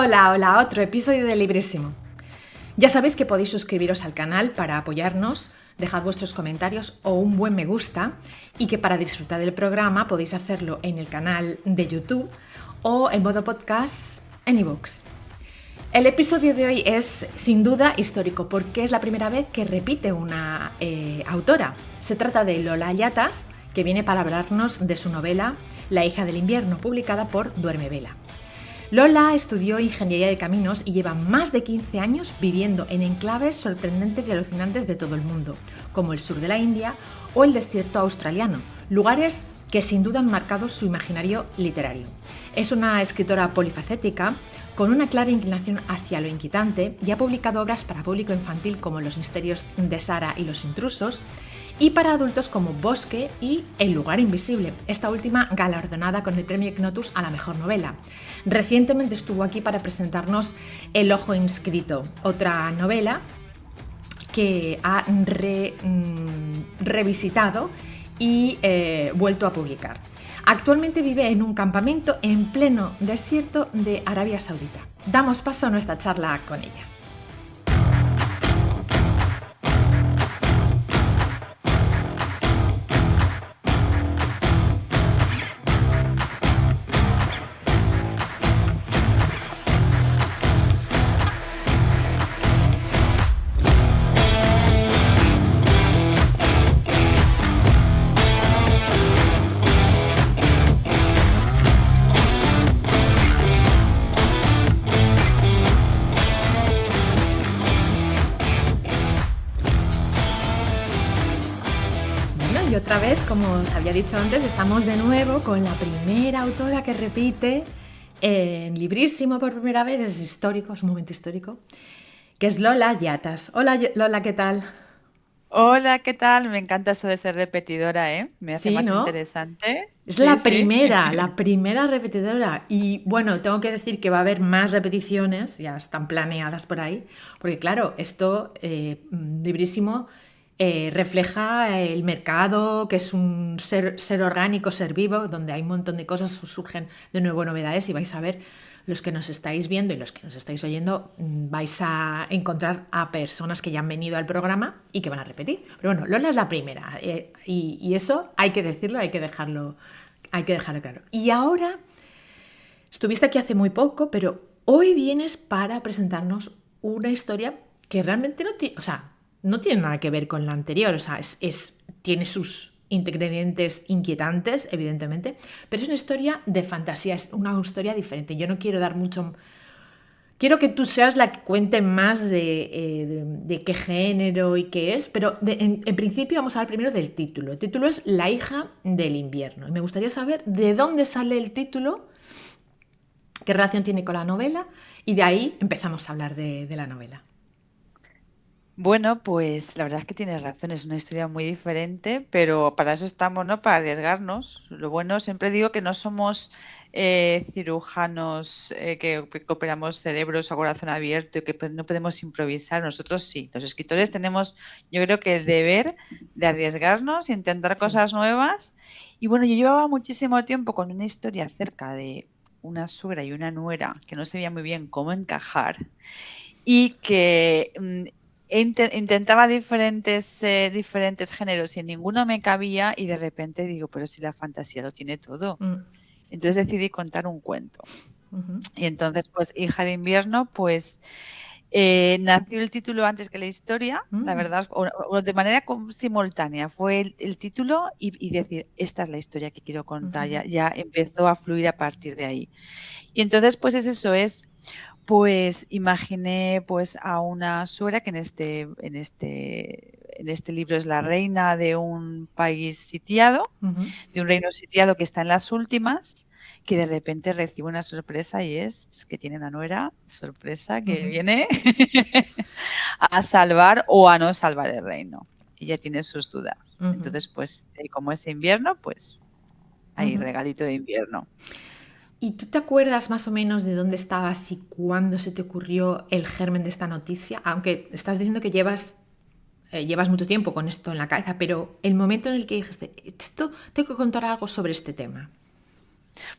Hola, hola, otro episodio de Librísimo. Ya sabéis que podéis suscribiros al canal para apoyarnos, dejad vuestros comentarios o un buen me gusta y que para disfrutar del programa podéis hacerlo en el canal de YouTube o en modo podcast en iVoox. El episodio de hoy es sin duda histórico porque es la primera vez que repite una autora. Se trata de Lola Yatas, que viene para hablarnos de su novela La hija del invierno, publicada por Duerme Vela. Lola estudió Ingeniería de Caminos y lleva más de 15 años viviendo en enclaves sorprendentes y alucinantes de todo el mundo, como el sur de la India o el desierto australiano, lugares que sin duda han marcado su imaginario literario. Es una escritora polifacética con una clara inclinación hacia lo inquietante y ha publicado obras para público infantil como Los misterios de Sara y los intrusos, y para adultos como Bosque y El lugar invisible, esta última galardonada con el premio Ignotus a la mejor novela. Recientemente estuvo aquí para presentarnos El ojo inscrito, otra novela que ha revisitado y vuelto a publicar. Actualmente vive en un campamento en pleno desierto de Arabia Saudita. Damos paso a nuestra charla con ella. Y otra vez, como os había dicho antes, estamos de nuevo con la primera autora que repite en Librísimo por primera vez. Es histórico, es un momento histórico, que es Lola Yatas. Hola Lola, ¿qué tal? Hola, ¿qué tal? Me encanta eso de ser repetidora, ¿eh? Me hace Sí, más ¿no? interesante. Es Sí, sí. la primera repetidora. Y bueno, tengo que decir que va a haber más repeticiones, ya están planeadas por ahí, porque claro, esto, Librísimo, refleja el mercado, que es un ser orgánico, ser vivo, donde hay un montón de cosas, surgen de nuevo novedades y vais a ver, los que nos estáis viendo y los que nos estáis oyendo, vais a encontrar a personas que ya han venido al programa y que van a repetir. Pero bueno, Lola es la primera y eso hay que decirlo, hay que dejarlo claro. Y ahora, estuviste aquí hace muy poco, pero hoy vienes para presentarnos una historia que realmente no tiene, o sea, no tiene nada que ver con la anterior, o sea, tiene sus ingredientes inquietantes, evidentemente, pero es una historia de fantasía, es una historia diferente. Yo no quiero dar mucho. Quiero que tú seas la que cuente más de qué género y qué es, pero en principio vamos a hablar primero del título. El título es La hija del invierno. Y me gustaría saber de dónde sale el título, qué relación tiene con la novela, y de ahí empezamos a hablar de la novela. Bueno, pues la verdad es que tienes razón, es una historia muy diferente, pero para eso estamos, ¿no? Para arriesgarnos. Lo bueno, siempre digo que no somos cirujanos que operamos cerebros a corazón abierto y que no podemos improvisar. Nosotros sí, los escritores tenemos, yo creo que el deber de arriesgarnos, intentar Sí. cosas nuevas. Y bueno, yo llevaba muchísimo tiempo con una historia acerca de una suegra y una nuera que no sabía muy bien cómo encajar y que intentaba diferentes géneros y en ninguno me cabía y de repente digo, pero si la fantasía lo tiene todo. Mm, Entonces decidí contar un cuento. ujú, Y entonces, pues, Hija de invierno, pues nació el título antes que la historia, la mm, verdad, o de manera simultánea. Fue el título y decir, esta es la historia que quiero contar. ujú, Ya empezó a fluir a partir de ahí. Y entonces, pues pues imaginé pues a una suegra que en este libro es la reina de un país sitiado, ujú, de un reino sitiado que está en las últimas, que de repente recibe una sorpresa y es que tiene una nuera, sorpresa, que ujú, viene a salvar o a no salvar el reino. Ella tiene sus dudas. ujú, Entonces, pues como es invierno, pues hay ujú. regalito de invierno. ¿Y tú te acuerdas más o menos de dónde estabas y cuándo se te ocurrió el germen de esta noticia? Aunque estás diciendo que llevas mucho tiempo con esto en la cabeza, pero el momento en el que dijiste, esto, tengo que contar algo sobre este tema.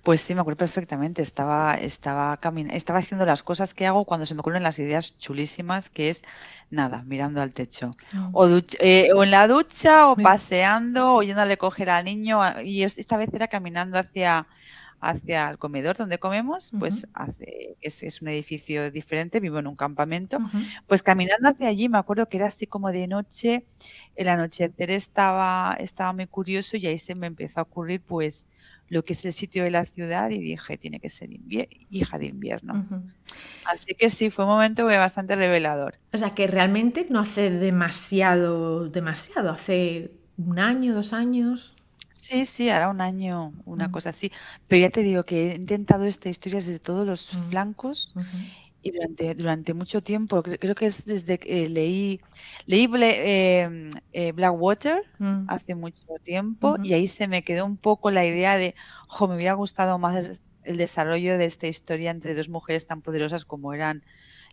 Pues sí, me acuerdo perfectamente. Estaba haciendo las cosas que hago cuando se me ocurren las ideas chulísimas, que es nada, mirando al techo. Mm. O en la ducha, o paseando, o yéndole a coger al niño. Y esta vez era caminando hacia el comedor donde comemos, Ujú, pues es un edificio diferente, vivo en un campamento. ujú, Pues caminando hacia allí, me acuerdo que era así como de noche, el anochecer estaba muy curioso y ahí se me empezó a ocurrir pues lo que es el sitio de la ciudad y dije, tiene que ser hija de invierno. ujú. Así que sí, fue un momento bastante revelador. O sea, que realmente no hace demasiado, hace un año, 2 años. Sí, sí, hará un año, una Mm, cosa así. Pero ya te digo que he intentado esta historia desde todos los mm, flancos ujú, y durante mucho tiempo. Creo que es desde que leí Blackwater mm, hace mucho tiempo ujú, y ahí se me quedó un poco la idea de, jo, me hubiera gustado más el desarrollo de esta historia entre dos mujeres tan poderosas como eran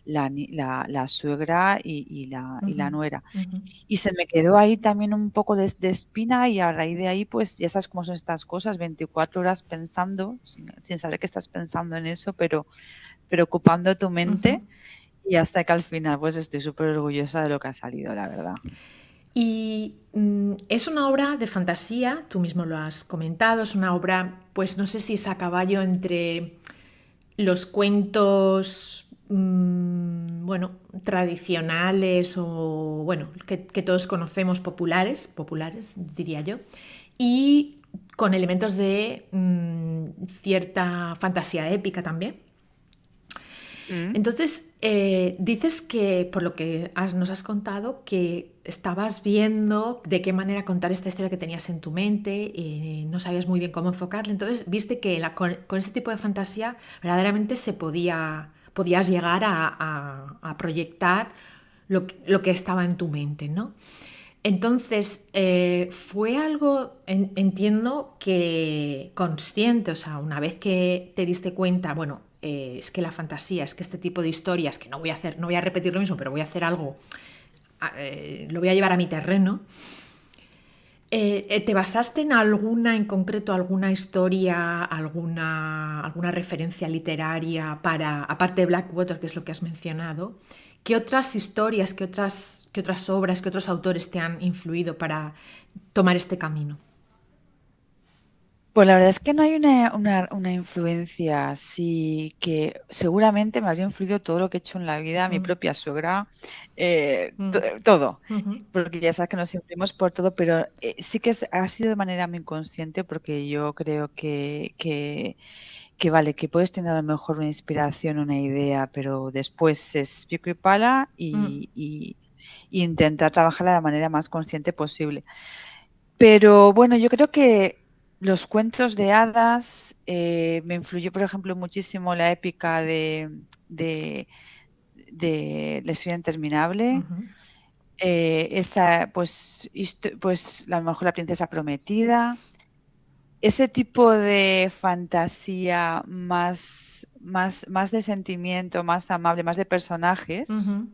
la suegra y la ujú, nuera. ujú, Y se me quedó ahí también un poco de espina y a raíz de ahí, pues ya sabes cómo son estas cosas, 24 horas pensando, sin saber que estás pensando en eso, pero preocupando tu ujú. mente y hasta que al final, pues estoy súper orgullosa de lo que ha salido, la verdad. Y es una obra de fantasía, tú mismo lo has comentado, es una obra, pues no sé si es a caballo entre los cuentos, bueno, tradicionales o, bueno, que todos conocemos, populares, diría yo, y con elementos de cierta fantasía épica también. Mm. Entonces, dices que, por lo que nos has contado, que estabas viendo de qué manera contar esta historia que tenías en tu mente, y no sabías muy bien cómo enfocarla. Entonces, viste que con este tipo de fantasía verdaderamente podías llegar a proyectar lo que estaba en tu mente, ¿no? Entonces, fue algo, entiendo que consciente, o sea, una vez que te diste cuenta, bueno, es que la fantasía, es que este tipo de historias, que no voy a hacer, no voy a repetir lo mismo, pero voy a hacer algo, lo voy a llevar a mi terreno. ¿Te basaste en alguna en concreto, alguna historia, alguna referencia literaria para, aparte de Blackwater, que es lo que has mencionado, qué otras historias, qué otras obras, qué otros autores te han influido para tomar este camino? Pues la verdad es que no hay una influencia así que seguramente me habría influido todo lo que he hecho en la vida, mi Mm, propia suegra, mm, todo, ujú, porque ya sabes que nos influimos por todo, pero sí que ha sido de manera muy inconsciente porque yo creo que vale, que puedes tener a lo mejor una inspiración, una idea, pero después es pico y pala mm, y intentar trabajarla de la manera más consciente posible. Pero bueno, yo creo que los cuentos de hadas me influyó, por ejemplo, muchísimo la épica de, de La historia interminable. ujú, Esa, pues a lo mejor La princesa prometida. Ese tipo de fantasía más de sentimiento, más amable, más de personajes, ujú,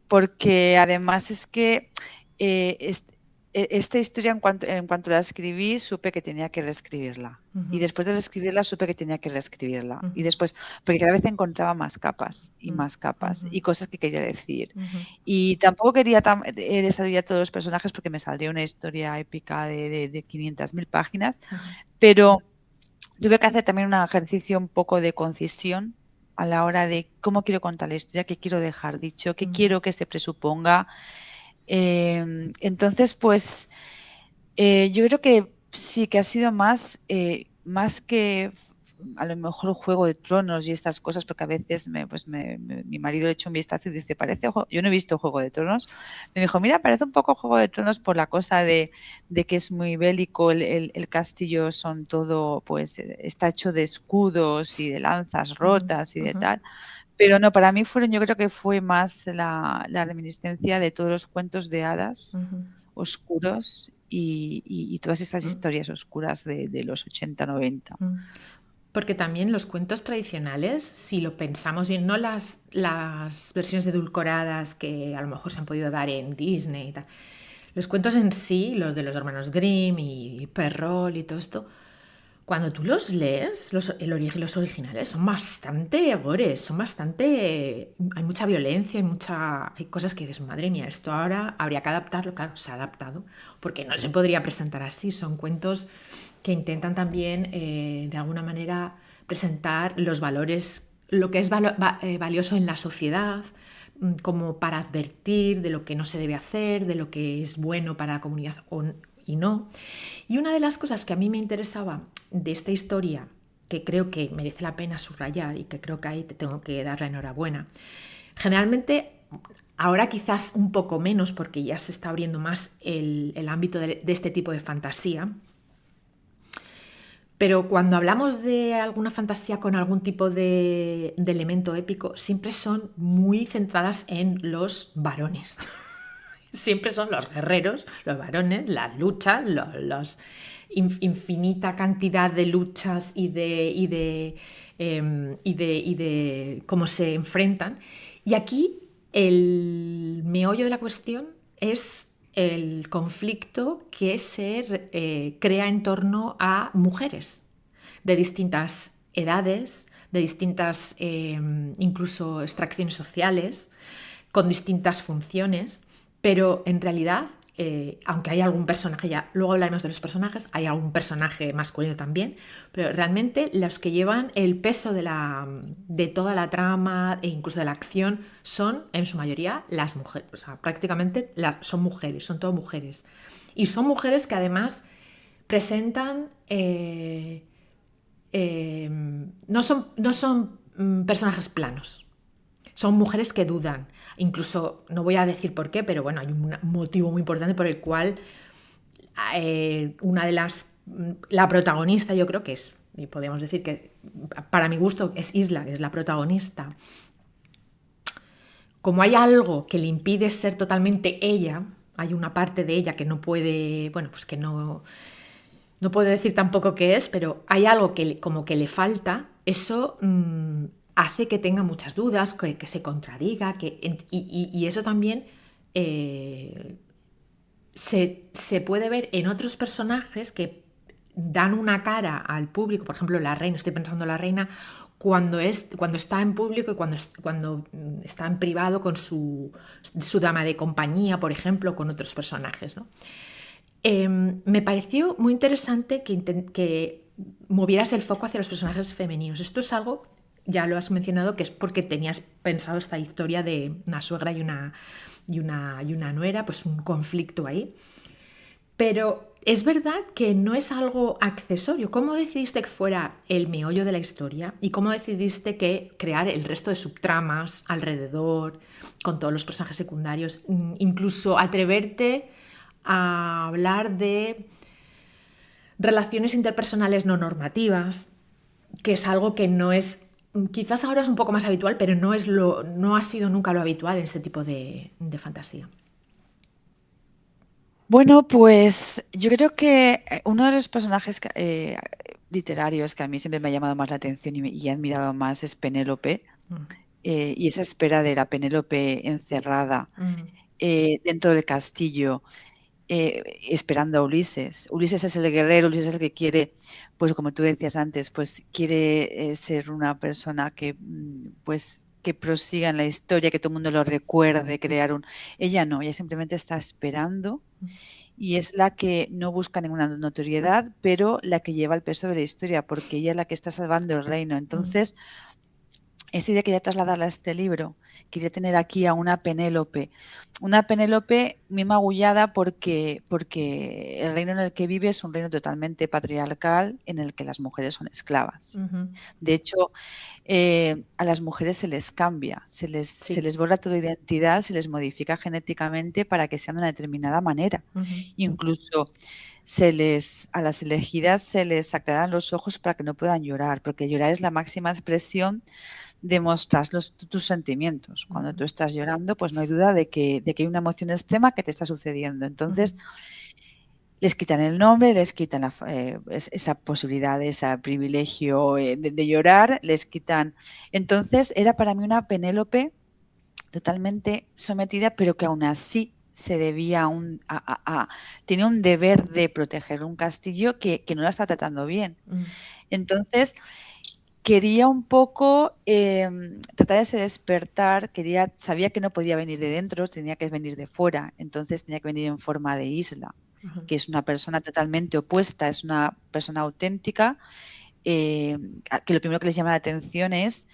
porque además es que eh, est- esta historia en cuanto la escribí supe que tenía que reescribirla. Y ujú, después de reescribirla supe que tenía que reescribirla. Y ujú, después, porque cada vez encontraba mm, más capas ujú, y cosas que quería decir. ujú, Y tampoco quería desarrollar todos los personajes porque me saldría una historia épica de 500.000 páginas, ujú, pero tuve que hacer también un ejercicio un poco de concisión a la hora de cómo quiero contar la historia, qué quiero dejar dicho, qué mm. quiero que se presuponga. Entonces, pues yo creo que sí que ha sido más que a lo mejor Juego de Tronos y estas cosas, porque a veces mi marido le echa un vistazo y dice, yo no he visto Juego de Tronos, me dijo, mira, parece un poco Juego de Tronos por la cosa de que es muy bélico, el castillo son todo, pues está hecho de escudos y de lanzas Ujú, rotas y de ujú, tal. Pero no, para mí yo creo que fue más la reminiscencia de todos los cuentos de hadas ujú, oscuros y todas esas mm, historias oscuras de los 80 90. mm. Porque también los cuentos tradicionales, si lo pensamos bien, no las versiones edulcoradas que a lo mejor se han podido dar en Disney y tal. Los cuentos en sí, los de los hermanos Grimm y Perrault y todo esto, cuando tú los lees, los originales son bastante gores, son bastante... Hay mucha violencia, hay cosas que dices, madre mía, esto ahora habría que adaptarlo. Claro, se ha adaptado, porque no se podría presentar así. Son cuentos que intentan también, de alguna manera, presentar los valores, lo que es valioso en la sociedad, como para advertir de lo que no se debe hacer, de lo que es bueno para la comunidad y no. Y una de las cosas que a mí me interesaba de esta historia, que creo que merece la pena subrayar y que creo que ahí te tengo que dar la enhorabuena, generalmente ahora quizás un poco menos porque ya se está abriendo más el ámbito de este tipo de fantasía, pero cuando hablamos de alguna fantasía con algún tipo de elemento épico, siempre son muy centradas en los varones. Siempre son los guerreros, los varones, las luchas, infinita cantidad de luchas y de cómo se enfrentan. Y aquí el meollo de la cuestión es el conflicto que se crea en torno a mujeres de distintas edades, de distintas incluso extracciones sociales, con distintas funciones, pero en realidad, aunque hay algún personaje, ya luego hablaremos de los personajes, hay algún personaje masculino también, pero realmente los que llevan el peso de toda la trama e incluso de la acción son en su mayoría las mujeres, o sea, prácticamente son mujeres, son todas mujeres. Y son mujeres que además presentan... no son personajes planos. Son mujeres que dudan. Incluso, no voy a decir por qué, pero bueno, hay un motivo muy importante por el cual la protagonista, yo creo que es, y podemos decir que para mi gusto es Isla, que es la protagonista. Como hay algo que le impide ser totalmente ella, hay una parte de ella que no puede, bueno, pues que no puedo decir tampoco qué es, pero hay algo que como que le falta, eso hace que tenga muchas dudas, que se contradiga, y eso también se puede ver en otros personajes que dan una cara al público. Por ejemplo, la reina, estoy pensando en la reina, cuando está en público y cuando está en privado con su dama de compañía, por ejemplo, con otros personajes, ¿no? Me pareció muy interesante que movieras el foco hacia los personajes femeninos. Esto es algo, ya lo has mencionado, que es porque tenías pensado esta historia de una suegra y una nuera, pues un conflicto ahí. Pero es verdad que no es algo accesorio. ¿Cómo decidiste que fuera el meollo de la historia? ¿Y cómo decidiste que crear el resto de subtramas alrededor, con todos los personajes secundarios? Incluso atreverte a hablar de relaciones interpersonales no normativas, que es algo que no es, quizás ahora es un poco más habitual, pero no ha sido nunca lo habitual en este tipo de fantasía. Bueno, pues yo creo que uno de los personajes literarios que a mí siempre me ha llamado más la atención y he admirado más es Penélope, y esa espera de la Penélope encerrada dentro del castillo, esperando a Ulises. Ulises es el guerrero, Ulises es el que quiere, pues como tú decías antes, pues quiere ser una persona que, pues, que prosiga en la historia, que todo el mundo lo recuerde, crear un... Ella no, ella simplemente está esperando y es la que no busca ninguna notoriedad, pero la que lleva el peso de la historia, porque ella es la que está salvando el reino. Entonces, esa idea quería trasladarla a este libro. Quería tener aquí a una Penélope muy magullada porque el reino en el que vive es un reino totalmente patriarcal en el que las mujeres son esclavas. De hecho, a las mujeres se les cambia, se les borra toda identidad, se les modifica genéticamente para que sean de una determinada manera. Incluso a las elegidas se les aclaran los ojos para que no puedan llorar, porque llorar es la máxima expresión de mostrar tus sentimientos. Cuando tú estás llorando, pues no hay duda de que hay una emoción extrema que te está sucediendo. Entonces, les quitan el nombre, les quitan esa posibilidad, ese privilegio de llorar, les quitan... Entonces, era para mí una Penélope totalmente sometida, pero que aún así se debía tiene un deber de proteger un castillo que no la está tratando bien. Entonces, quería un poco tratar de ese despertar, sabía que no podía venir de dentro, tenía que venir de fuera, entonces tenía que venir en forma de isla, que es una persona totalmente opuesta, es una persona auténtica, que lo primero que les llama la atención es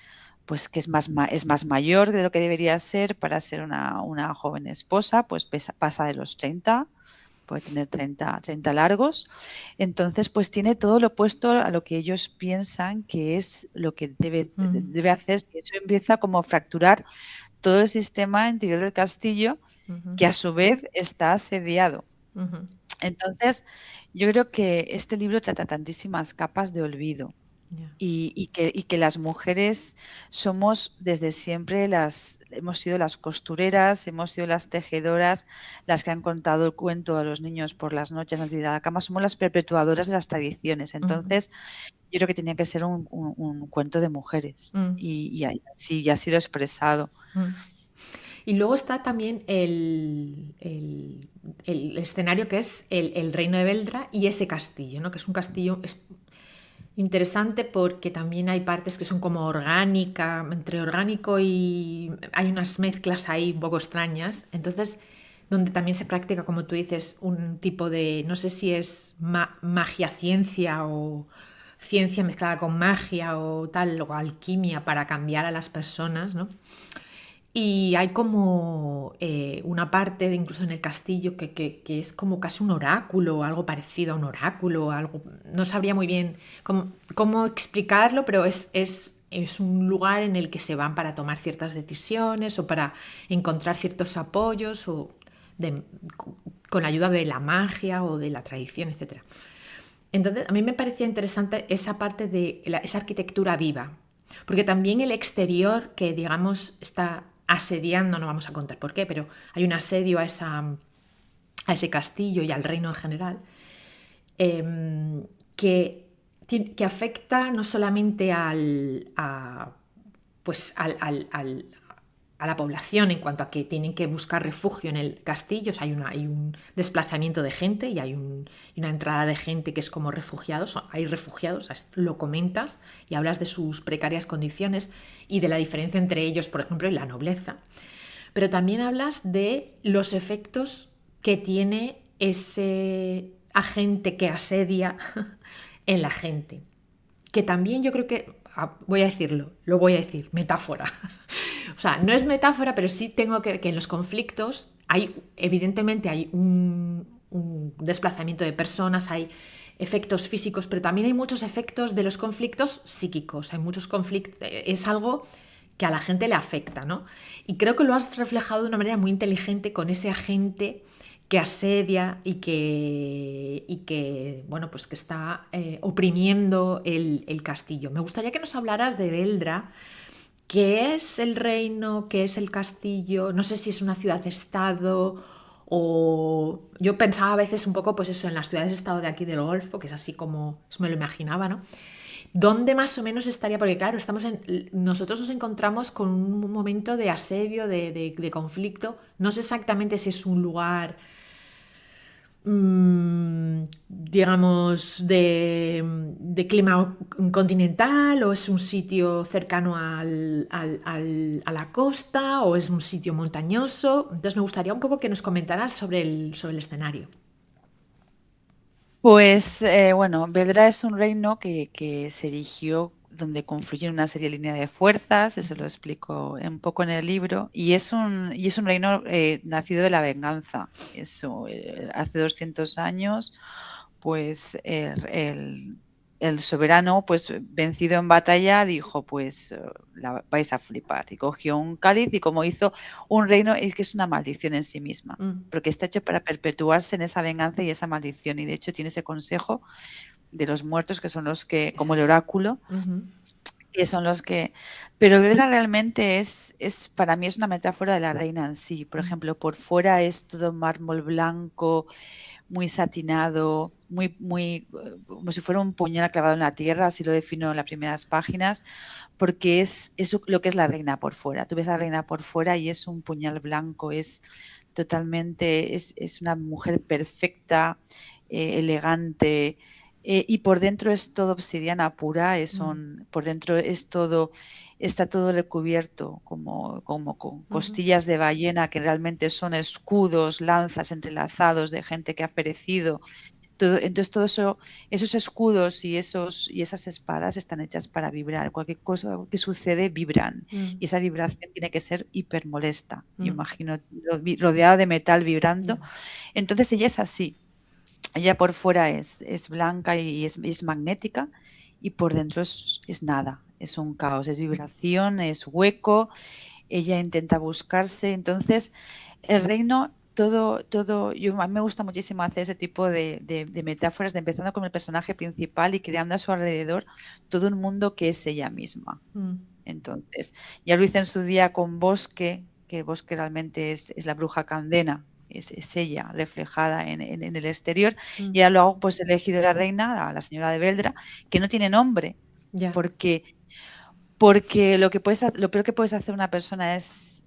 pues que es más mayor de lo que debería ser para ser una joven esposa, pues pasa de los 30, puede tener 30 largos. Entonces, pues tiene todo lo opuesto a lo que ellos piensan que es lo que debe hacer. Y eso empieza como a fracturar todo el sistema interior del castillo, que a su vez está asediado. Entonces, yo creo que este libro trata tantísimas capas de olvido. Yeah. Y que las mujeres somos desde siempre hemos sido las costureras, hemos sido las tejedoras, las que han contado el cuento a los niños por las noches antes de ir a la cama, somos las perpetuadoras de las tradiciones. Entonces, yo creo que tenía que ser un cuento de mujeres y así lo he expresado. Y luego está también el escenario que es el reino de Veldra y ese castillo, ¿no? Que es un castillo interesante porque también hay partes que son como orgánica, entre orgánico y hay unas mezclas ahí un poco extrañas. Entonces, donde también se practica, como tú dices, un tipo de, no sé si es magia ciencia o ciencia mezclada con magia o tal, o alquimia para cambiar a las personas, ¿no? Y hay como una parte, incluso en el castillo, que es como casi un oráculo, algo parecido a un oráculo, algo, no sabría muy bien cómo explicarlo, pero es un lugar en el que se van para tomar ciertas decisiones o para encontrar ciertos apoyos o con la ayuda de la magia o de la tradición, etc. Entonces, a mí me parecía interesante esa parte de esa arquitectura viva, porque también el exterior, que digamos está asediando, no vamos a contar por qué, pero hay un asedio a ese castillo y al reino en general, que afecta no solamente pues a la población en cuanto a que tienen que buscar refugio en el castillo, o sea, hay un desplazamiento de gente y hay una entrada de gente que es como refugiados, hay refugiados, lo comentas y hablas de sus precarias condiciones y de la diferencia entre ellos, por ejemplo, y la nobleza. Pero también hablas de los efectos que tiene ese agente que asedia en la gente. Que también yo creo que, voy a decirlo, lo voy a decir, metáfora. O sea, no es metáfora, pero sí tengo que en los conflictos evidentemente hay un desplazamiento de personas, hay efectos físicos, pero también hay muchos efectos de los conflictos psíquicos. Hay muchos conflictos, es algo que a la gente le afecta, ¿no? Y creo que lo has reflejado de una manera muy inteligente con ese agente que asedia y que bueno, pues que está oprimiendo el castillo. Me gustaría que nos hablaras de Veldra, qué es el reino, qué es el castillo, no sé si es una ciudad-estado o yo pensaba a veces un poco pues eso en las ciudades-estado de aquí del Golfo, que es así como me lo imaginaba, ¿no? ¿Dónde más o menos estaría? Porque claro, nosotros nos encontramos con un momento de asedio, de conflicto. No sé exactamente si es un lugar digamos, de clima continental o es un sitio cercano a la costa o es un sitio montañoso. Entonces me gustaría un poco que nos comentaras sobre el escenario. Pues bueno, Vedra es un reino que se erigió donde confluyen una serie de líneas de fuerzas, eso lo explico un poco en el libro, y es un reino nacido de la venganza. Eso, hace 200 años, pues el soberano, pues vencido en batalla, dijo, pues la vais a flipar. Y cogió un cáliz y como hizo un reino, es que es una maldición en sí misma, porque está hecho para perpetuarse en esa venganza y esa maldición. Y de hecho tiene ese consejo de los muertos, que son los que, como el Exacto. oráculo, que son los que... Pero Vedra realmente para mí es una metáfora de la reina en sí. Por ejemplo, por fuera es todo mármol blanco, muy satinado, muy, como si fuera un puñal clavado en la tierra, así lo defino en las primeras páginas, porque es lo que es la reina por fuera. Tú ves a la reina por fuera y es un puñal blanco, es totalmente, es una mujer perfecta, elegante, y por dentro es todo obsidiana pura, por dentro es todo, está todo recubierto como con Ujú. costillas de ballena, que realmente son escudos, lanzas entrelazados de gente que ha perecido. Entonces, todo eso, esos escudos y esas espadas están hechas para vibrar. Cualquier cosa que sucede, vibran. Mm, Y esa vibración tiene que ser hipermolesta. Yo mm, imagino rodeada de metal vibrando. ya. Entonces, ella es así. Ella por fuera es blanca y es magnética, y por dentro es nada. Es un caos, es vibración, es hueco. Ella intenta buscarse. Entonces, el reino, a mí me gusta muchísimo hacer ese tipo de metáforas, de empezando con el personaje principal y creando a su alrededor todo un mundo que es ella misma. Mm, Entonces, ya lo hice en su día con Bosque, que Bosque realmente es la bruja Candena, es ella reflejada en el exterior, y mm, ahora lo hago, pues he elegido la reina, la señora de Beldra, que no tiene nombre, ya. porque lo peor que puedes hacer a una persona es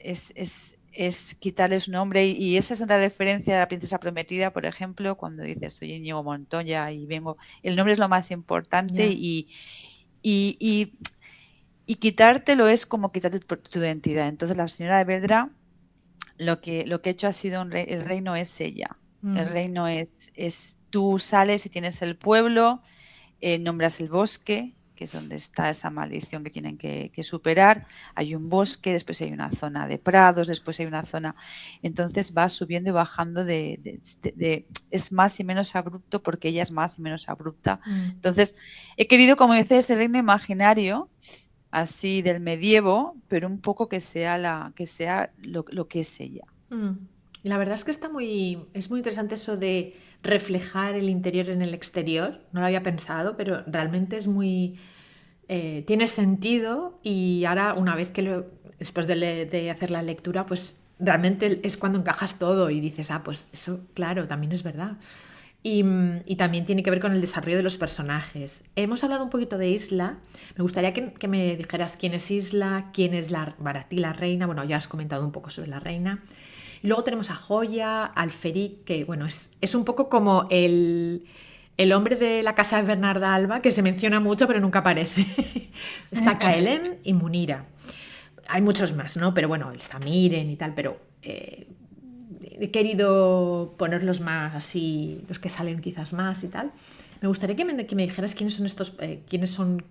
quitarle su nombre, y esa es la referencia a la princesa prometida, por ejemplo, cuando dices soy Íñigo Montoya y vengo, el nombre es lo más importante, Ya. y, y- y quitártelo es como quitarte tu identidad. Entonces la señora de Vedra lo que ha hecho ha sido el reino es ella. El Ujú. reino es tú sales y tienes el pueblo, nombras el bosque, que es donde está esa maldición que tienen que superar. Hay un bosque, después hay una zona de prados, después hay una zona. Entonces va subiendo y bajando es más y menos abrupto, porque ella es más y menos abrupta. Mm. Entonces, he querido, como dice, ese reino imaginario, así del medievo, pero un poco que sea lo que es ella. Mm. Y la verdad es que es muy interesante eso de reflejar el interior en el exterior. No lo había pensado, pero realmente tiene sentido y ahora una vez después de hacer la lectura, pues realmente es cuando encajas todo y dices, ah, pues eso, claro, también es verdad. Y también tiene que ver con el desarrollo de los personajes. Hemos hablado un poquito de Isla. Me gustaría que me dijeras quién es Isla, quién es para ti la reina. Bueno, ya has comentado un poco sobre la reina. Y luego tenemos a Joya, Alferic, que bueno, es un poco como el hombre de la casa de Bernarda Alba, que se menciona mucho pero nunca aparece. Está Kaelem y Munira. Hay muchos más, ¿no? Pero bueno, está Miren y tal, pero he querido ponerlos más así, los que salen quizás más y tal. Me gustaría que me dijeras quiénes son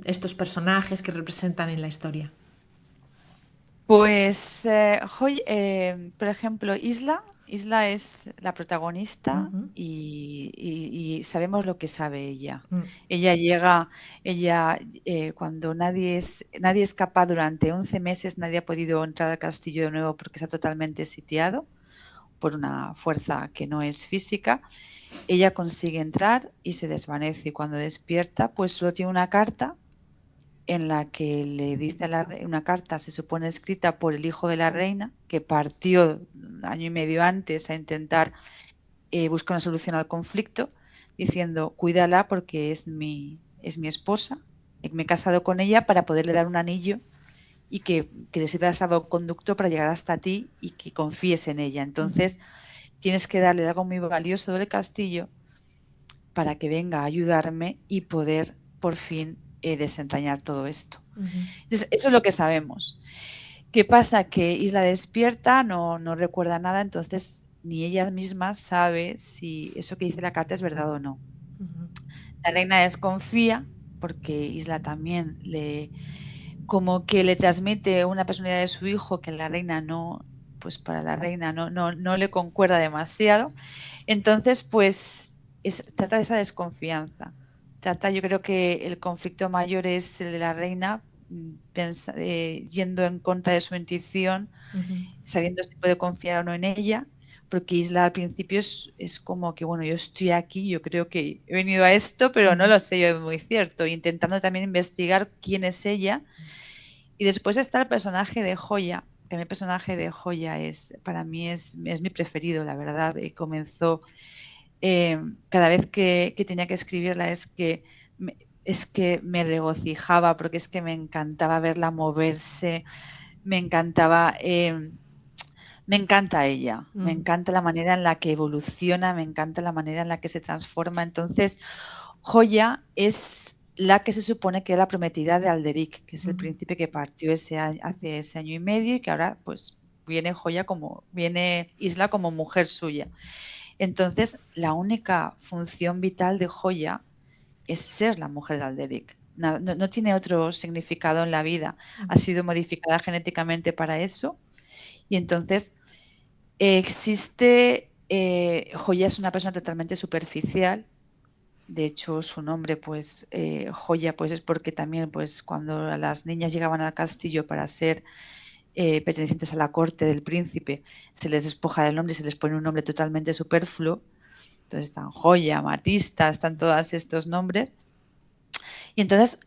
estos personajes que representan en la historia. Pues, por ejemplo, Isla es la protagonista, Ujú. y sabemos lo que sabe ella. Mm, Ella llega, cuando nadie es capaz, durante 11 meses nadie ha podido entrar al castillo de nuevo porque está totalmente sitiado por una fuerza que no es física. Ella consigue entrar y se desvanece, y cuando despierta, pues solo tiene una carta en la que le dice una carta, se supone escrita por el hijo de la reina, que partió un año y medio antes a intentar buscar una solución al conflicto, diciendo, cuídala porque es mi esposa, me he casado con ella para poderle dar un anillo, y que le sirva de salvoconducto para llegar hasta ti y que confíes en ella. ujú, Entonces, tienes que darle algo muy valioso del castillo para que venga a ayudarme y poder por fin desentrañar todo esto. ujú, Entonces, eso es lo que sabemos. ¿Qué pasa? Que Isla despierta, no recuerda nada, entonces ni ella misma sabe si eso que dice la carta es verdad o no. ujú, La reina desconfía porque Isla también como que le transmite una personalidad de su hijo que la reina no, pues para la reina no le concuerda demasiado. Entonces, pues trata de esa desconfianza. Yo creo que el conflicto mayor es el de la reina, yendo en contra de su intuición, ujú, sabiendo si puede confiar o no en ella, porque Isla al principio es como que, bueno, yo estoy aquí, yo creo que he venido a esto, pero no ujú, lo sé yo muy cierto, intentando también investigar quién es ella. Y después está el personaje de Joya, que el personaje de Joya para mí es mi preferido, la verdad. Comenzó, cada vez que tenía que escribirla, es que me regocijaba, porque es que me encantaba verla moverse, me encantaba Me encanta ella, me Mm, encanta la manera en la que evoluciona, me encanta la manera en la que se transforma. Entonces, Joya es la que se supone que es la prometida de Alderic, que es el mm, príncipe que partió hace ese año y medio y que ahora pues viene Isla como mujer suya. Entonces, la única función vital de Joya es ser la mujer de Alderic. No tiene otro significado en la vida. Ha mm, sido modificada genéticamente para eso y entonces existe, Joya es una persona totalmente superficial. De hecho, su nombre, pues, Joya, pues es porque también, pues, cuando las niñas llegaban al castillo para ser pertenecientes a la corte del príncipe, se les despoja del nombre y se les pone un nombre totalmente superfluo. Entonces están Joya, Matista, están todos estos nombres. Y entonces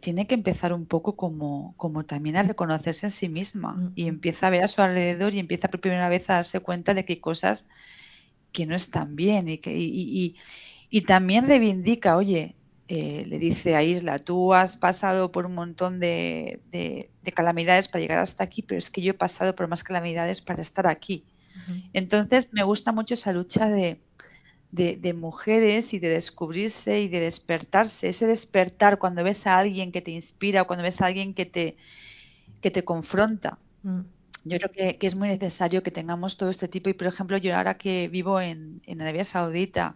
tiene que empezar un poco como también a reconocerse en sí misma y mm, empieza a ver a su alrededor y empieza por primera vez a darse cuenta de que hay cosas que no están bien y también reivindica, oye, le dice a Isla, tú has pasado por un montón de calamidades para llegar hasta aquí, pero es que yo he pasado por más calamidades para estar aquí. mm, Entonces me gusta mucho esa lucha de mujeres y de descubrirse y de despertarse, ese despertar cuando ves a alguien que te inspira o cuando ves a alguien que te confronta. mm, Yo creo que es muy necesario que tengamos todo este tipo y, por ejemplo, yo ahora que vivo en Arabia Saudita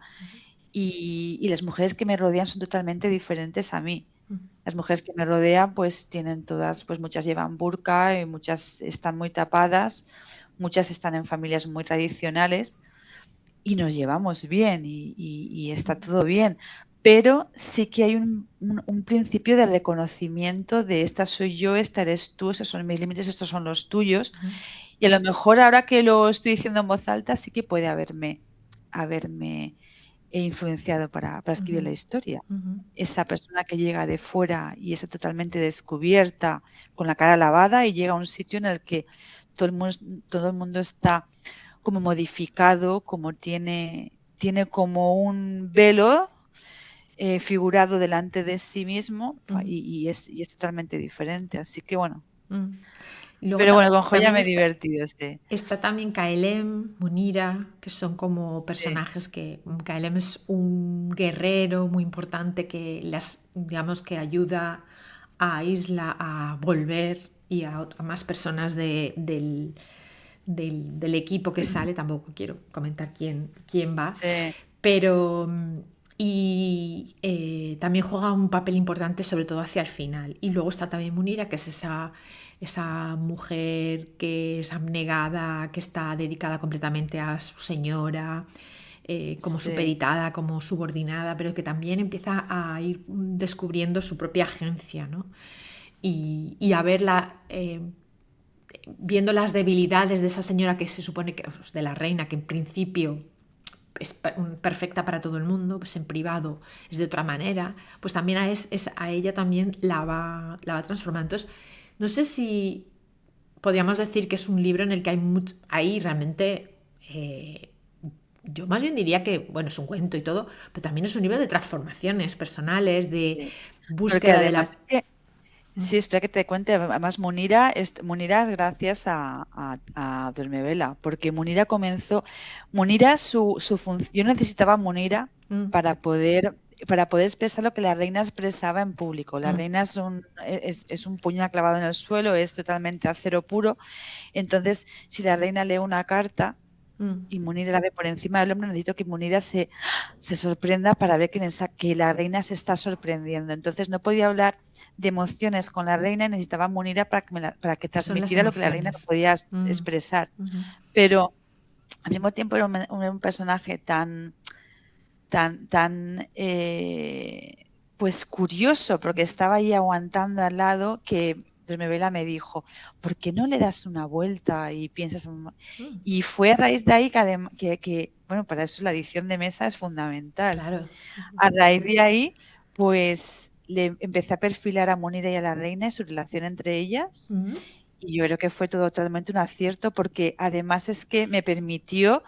y las mujeres que me rodean son totalmente diferentes a mí. mm, Las mujeres que me rodean pues tienen todas, pues muchas llevan burka y muchas están muy tapadas, muchas están en familias muy tradicionales y nos llevamos bien y está todo bien. Pero sí que hay un principio de reconocimiento de esta soy yo, esta eres tú, esos son mis límites, estos son los tuyos. mm, Y a lo mejor ahora que lo estoy diciendo en voz alta, sí que puede haberme influenciado para escribir la mm, historia. mm, Esa persona que llega de fuera y está totalmente descubierta, con la cara lavada, y llega a un sitio en el que todo el mundo está como modificado, como tiene como un velo figurado delante de sí mismo mm, y es totalmente diferente. Así que bueno, mm. Y luego pero bueno, con Joya también me he está, divertido, sí. está también Kaelem, Munira, que son como Sí, personajes que Kaelem es un guerrero muy importante que las, digamos, que ayuda a Isla a volver y a más personas del equipo que sale. Tampoco quiero comentar quién va, sí, pero y también juega un papel importante sobre todo hacia el final. Y luego está también Munira, que es esa mujer que es abnegada, que está dedicada completamente a su señora, como sí. supeditada, como subordinada, pero que también empieza a ir descubriendo su propia agencia, ¿no? Y a verla, viendo las debilidades de esa señora que se supone que, de la reina, que en principio es perfecta para todo el mundo, pues en privado es de otra manera, pues también a ella también la va transformando. Entonces, no sé si podríamos decir que es un libro en el que hay realmente, yo más bien diría que, bueno, es un cuento y todo, pero también es un libro de transformaciones personales, de Sí. Porque búsqueda de además la... es que, sí, espera que te cuente, además Munira es gracias a Duermevela, porque Munira su función, yo necesitaba Munira Mm, para poder expresar lo que la reina expresaba en público. La mm, reina es un puñal clavado en el suelo, es totalmente acero puro, entonces si la reina lee una carta mm. y Munira la ve por encima del hombro, necesito que Munira se sorprenda para ver que la reina se está sorprendiendo. Entonces no podía hablar de emociones con la reina y necesitaba a Munira para que Que son las transmitiera lo que la reina no emociones. podía Mm, expresar. mm, Pero al mismo tiempo era un personaje tan pues curioso, porque estaba ahí aguantando al lado que Vela me dijo, ¿por qué no le das una vuelta y piensas? mm. Y fue a raíz de ahí bueno, para eso la edición de mesa es fundamental. Claro. A raíz de ahí, pues le empecé a perfilar a Munira y a la reina y su relación entre ellas. Mm, Y yo creo que fue totalmente un acierto porque además es que me permitió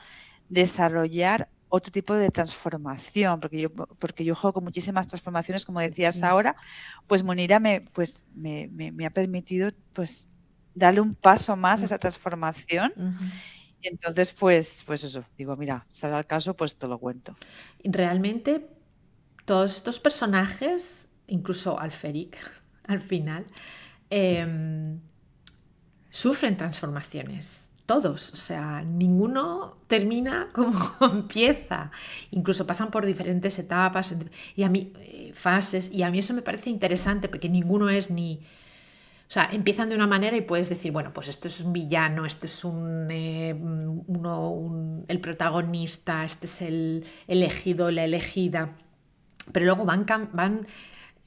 desarrollar otro tipo de transformación, porque yo juego con muchísimas transformaciones, como decías sí. ahora, pues Munira me ha permitido pues darle un paso más a Mm, esa transformación ujú. Y entonces, pues eso, digo, mira, sale al caso, pues te lo cuento. Realmente todos estos personajes, incluso Alferic, al final, eh, sufren transformaciones. Todos, o sea, ninguno termina como empieza. Incluso pasan por diferentes etapas y a mí, fases, y a mí eso me parece interesante porque ninguno es ni. O sea, empiezan de una manera y puedes decir, bueno, pues esto es un villano, esto es el protagonista, este es el elegido, la elegida. Pero luego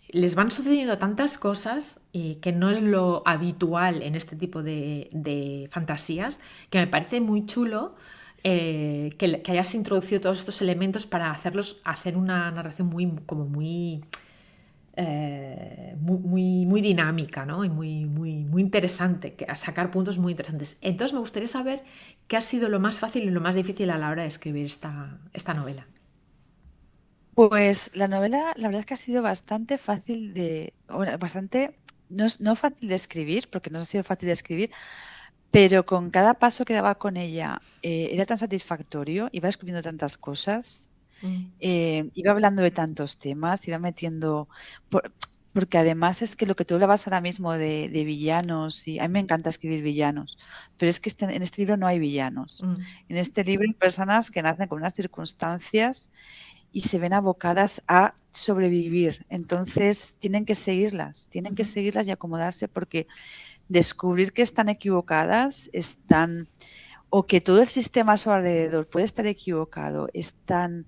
les van sucediendo tantas cosas que no es lo habitual en este tipo de fantasías, que me parece muy chulo que hayas introducido todos estos elementos para hacer una narración muy dinámica, ¿no? Y muy interesante, a sacar puntos muy interesantes. Entonces me gustaría saber qué ha sido lo más fácil y lo más difícil a la hora de escribir esta novela. Pues la novela, la verdad es que ha sido bastante fácil bueno, bastante, no fácil de escribir, porque no ha sido fácil de escribir, pero con cada paso que daba con ella era tan satisfactorio, iba descubriendo tantas cosas, Mm. iba hablando de tantos temas, iba metiendo, porque además es que lo que tú hablabas ahora mismo de villanos, y a mí me encanta escribir villanos, pero es que en este libro no hay villanos. Mm. En este libro hay personas que nacen con unas circunstancias y se ven abocadas a sobrevivir. Entonces tienen que Ujú. seguirlas y acomodarse porque descubrir que están equivocadas, o que todo el sistema a su alrededor puede estar equivocado, es tan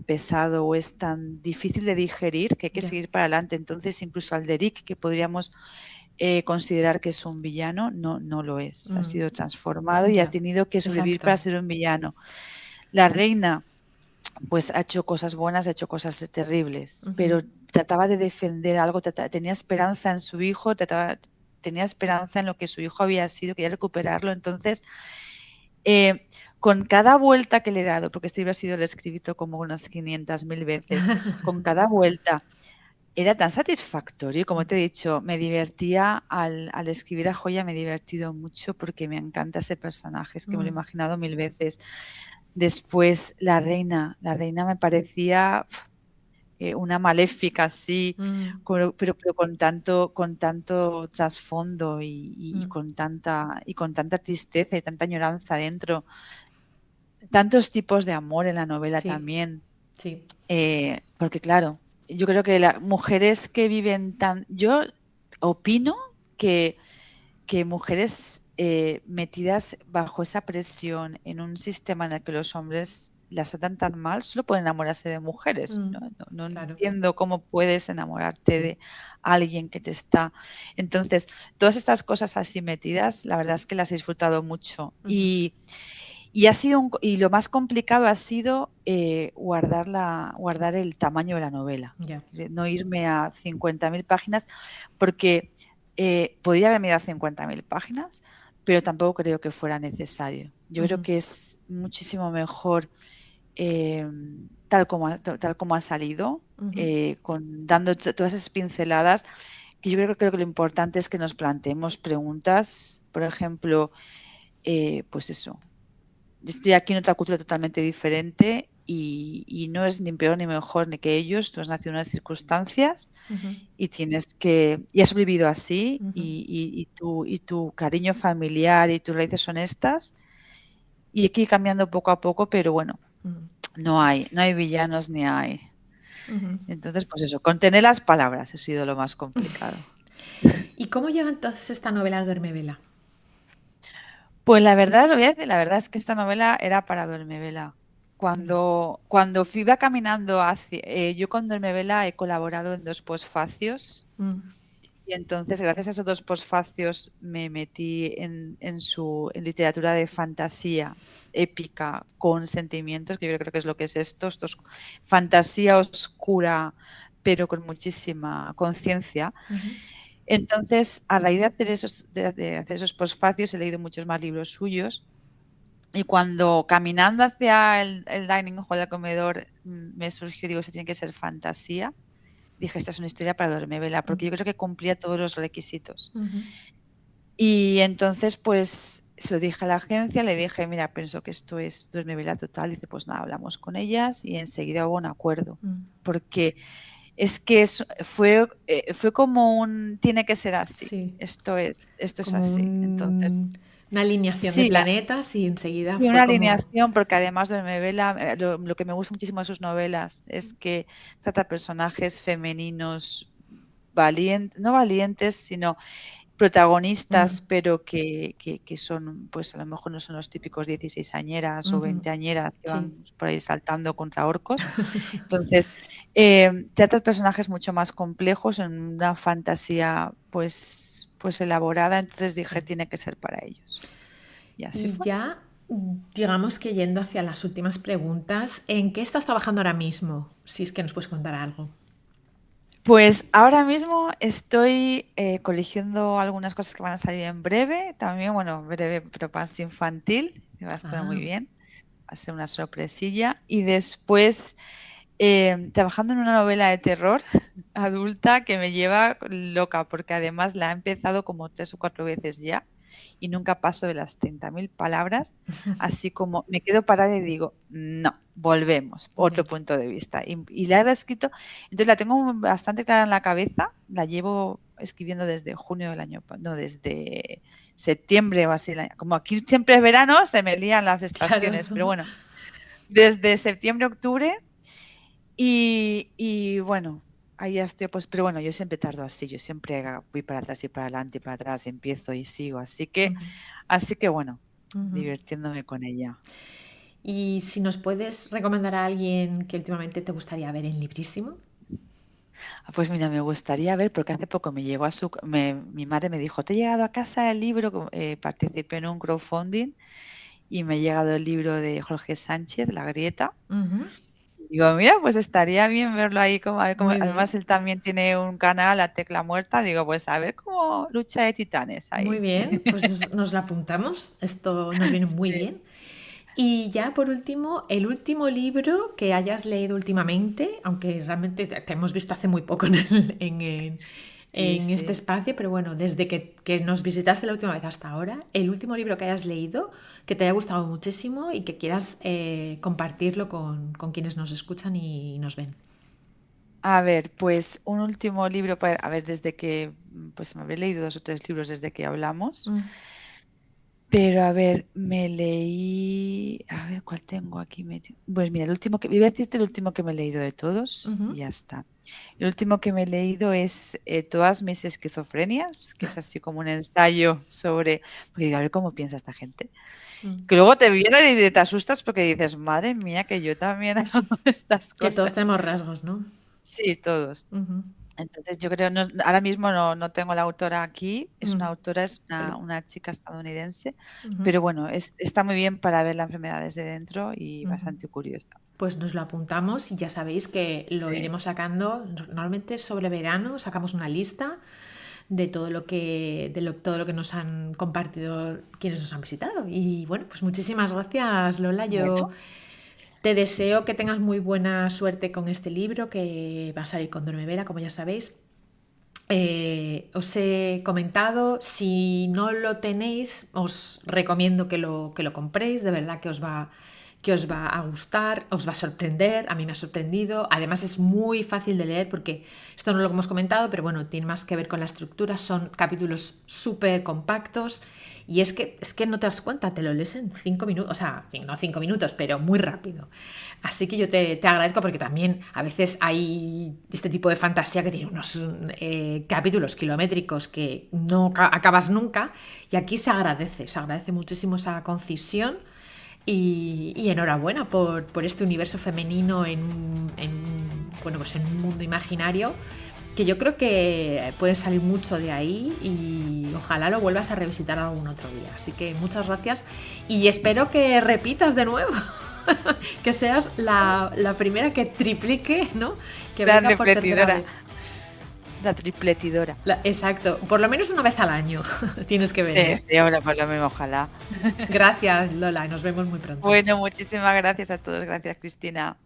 pesado o es tan difícil de digerir que hay que Ya. seguir para adelante. Entonces, incluso Alderic, que podríamos considerar que es un villano, no lo es. Ha Mm. sido transformado y ha Ya. tenido que sobrevivir Exacto. para ser un villano. La reina, pues ha hecho cosas buenas, ha hecho cosas terribles, Ujú. pero trataba de defender algo, tenía esperanza en su hijo, tenía esperanza en lo que su hijo había sido, quería recuperarlo. Entonces, eh, con cada vuelta que le he dado, porque este libro ha sido escrito como unas 500.000 veces, con cada vuelta era tan satisfactorio, como te he dicho, me divertía al escribir a Joya, me he divertido mucho porque me encanta ese personaje, es que me lo he Mm. imaginado mil veces. Después la reina me parecía una maléfica así, Mm. pero con tanto trasfondo Mm. y con tanta tristeza y tanta añoranza dentro. Tantos tipos de amor en la novela Sí, también, sí. porque claro, yo creo que las mujeres que viven yo opino que mujeres metidas bajo esa presión en un sistema en el que los hombres las tratan tan mal, solo pueden enamorarse de mujeres. Mm. No Claro. entiendo cómo puedes enamorarte de alguien que te está. Entonces, todas estas cosas así metidas, la verdad es que las he disfrutado mucho. Ujú. Y lo más complicado ha sido guardar el tamaño de la novela. Ya. No irme a 50.000 páginas, porque podría haberme ido a 50.000 páginas, pero tampoco creo que fuera necesario. Yo creo Ujú. que es muchísimo mejor eh, tal como ha salido, Ujú. dando todas esas pinceladas, que yo creo que lo importante es que nos planteemos preguntas, por ejemplo, pues eso, yo estoy aquí en otra cultura totalmente diferente y no es ni peor ni mejor ni que ellos. Tú has nacido en unas circunstancias Ujú. y has vivido así Ujú. y tu cariño familiar y tus raíces son estas y hay que ir cambiando poco a poco, pero bueno, Ujú. no hay villanos ni hay. Ujú. Entonces, pues eso, contener las palabras ha sido lo más complicado. ¿Y cómo llega entonces esta novela al Duermevela? Pues la verdad, lo voy a decir, la verdad es que esta novela era para Duermevela. Ya. Cuando iba caminando yo con Duermevela he colaborado en 2 posfacios Mm. y entonces gracias a esos 2 posfacios me metí en literatura de fantasía épica con sentimientos, que yo creo que es lo que es esto es fantasía oscura pero con muchísima conciencia. Ujú. Entonces, a raíz de hacer esos posfacios, he leído muchos más libros suyos. Y cuando caminando hacia el dining hall del comedor me surgió, digo, esto tiene que ser fantasía. Dije, esta es una historia para Dormevela, porque yo creo que cumplía todos los requisitos. Ujú. Y entonces, pues se lo dije a la agencia, le dije, mira, pienso que esto es Duermevela total. Dice, pues nada, hablamos con ellas y enseguida hubo un acuerdo. Porque es que fue como tiene que ser así. Sí, Esto es como así. Entonces, una alineación de sí, planetas y enseguida sí, fue una como... alineación, porque además Duermevela, lo que me gusta muchísimo de sus novelas es que trata personajes femeninos no valientes, sino protagonistas, pero que son, pues a lo mejor no son los típicos 16añeras o Ujú, 20añeras que sí. van por ahí saltando contra orcos. Entonces, trata personajes mucho más complejos en una fantasía pues elaborada, entonces dije, Sí. tiene que ser para ellos. Y así Y fue. ya, digamos que yendo hacia las últimas preguntas, ¿en qué estás trabajando ahora mismo? Si es que nos puedes contar algo. Pues ahora mismo estoy corrigiendo algunas cosas que van a salir en breve, también, bueno, breve, pero más infantil, que va a estar muy Ah, bien, va a ser una sorpresilla. Y después trabajando en una novela de terror adulta que me lleva loca, porque además la he empezado como 3 o 4 veces ya y nunca paso de las 30.000 palabras, así como me quedo parada y digo, no, volvemos, otro ya. punto de vista. Y la he reescrito, entonces la tengo bastante clara en la cabeza, la llevo escribiendo desde junio del año, no, desde septiembre o así. Como aquí siempre es verano, se me lían las Claro. estaciones, pero bueno, desde septiembre, octubre y bueno, ahí ya estoy, pues, pero bueno, yo siempre tardo así, yo siempre voy para atrás y para adelante y para atrás, empiezo y sigo, así que bueno, Ujú. divirtiéndome con ella. Y si nos puedes recomendar a alguien que últimamente te gustaría ver en Librísimo. Pues mira, me gustaría ver, porque hace poco me llegó mi madre me dijo, te he llegado a casa el libro, participé en un crowdfunding y me ha llegado el libro de Jorge Sánchez, La Grieta. Ujú. Digo, mira, pues estaría bien verlo ahí, a ver cómo, Muy además bien, él también tiene un canal, La Tecla Muerta, digo, pues a ver cómo lucha de titanes muy ahí. bien. Pues nos lo apuntamos. Esto nos viene muy Sí, bien. Y ya por último, el último libro que hayas leído últimamente, aunque realmente te hemos visto hace muy poco sí, en este sí. espacio, pero bueno, desde que nos visitaste la última vez hasta ahora, el último libro que hayas leído, que te haya gustado muchísimo y que quieras compartirlo con quienes nos escuchan y nos ven. A ver, pues un último libro a ver, desde que, pues me habré leído 2 o 3 libros desde que hablamos, Mm, pero a ver, a ver, ¿cuál tengo aquí metido? Pues mira, voy a decirte el último que me he leído de todos ujú. y ya está. El último que me he leído es Todas mis esquizofrenias, que es así como un ensayo sobre, porque digo, a ver cómo piensa esta gente. Mm. Que luego te viene y te asustas porque dices, madre mía, que yo también hago estas Que todos cosas. tenemos rasgos, ¿no? Sí, todos. Ujú. Entonces yo creo, ahora mismo no tengo la autora aquí, es una Mm. autora, es una chica estadounidense, Ujú. pero bueno, está muy bien para ver la enfermedad desde dentro y Ujú. bastante curiosa. Pues nos lo apuntamos y ya sabéis que lo Sí, iremos sacando. Normalmente sobre verano sacamos una lista de todo lo que nos han compartido quienes nos han visitado. Y bueno, pues muchísimas gracias, Lola. Yo bueno, te deseo que tengas muy buena suerte con este libro que va a salir con Duermevera, como ya sabéis. Os he comentado, si no lo tenéis, os recomiendo que lo compréis, de verdad que os va a gustar, os va a sorprender, a mí me ha sorprendido, además es muy fácil de leer porque esto no lo hemos comentado, pero bueno, tiene más que ver con la estructura, son capítulos súper compactos y es que no te das cuenta, te lo lees en 5 minutos, o sea, no 5 minutos, pero muy rápido. Así que yo te agradezco porque también a veces hay este tipo de fantasía que tiene unos capítulos kilométricos que no acabas nunca y aquí se agradece muchísimo esa concisión y enhorabuena por este universo femenino bueno, pues en un mundo imaginario que yo creo que puede salir mucho de ahí y ojalá lo vuelvas a revisitar algún otro día. Así que muchas gracias y espero que repitas de nuevo. Que seas la primera que triplique, ¿no? Que la venga por tercera repetidora, vez. la tripletidora. Exacto, por lo menos una vez al año tienes que Sí, venir. sí, ahora por lo mismo, ojalá. Gracias, Lola, nos vemos muy pronto. Bueno, muchísimas gracias a todos, gracias Cristina.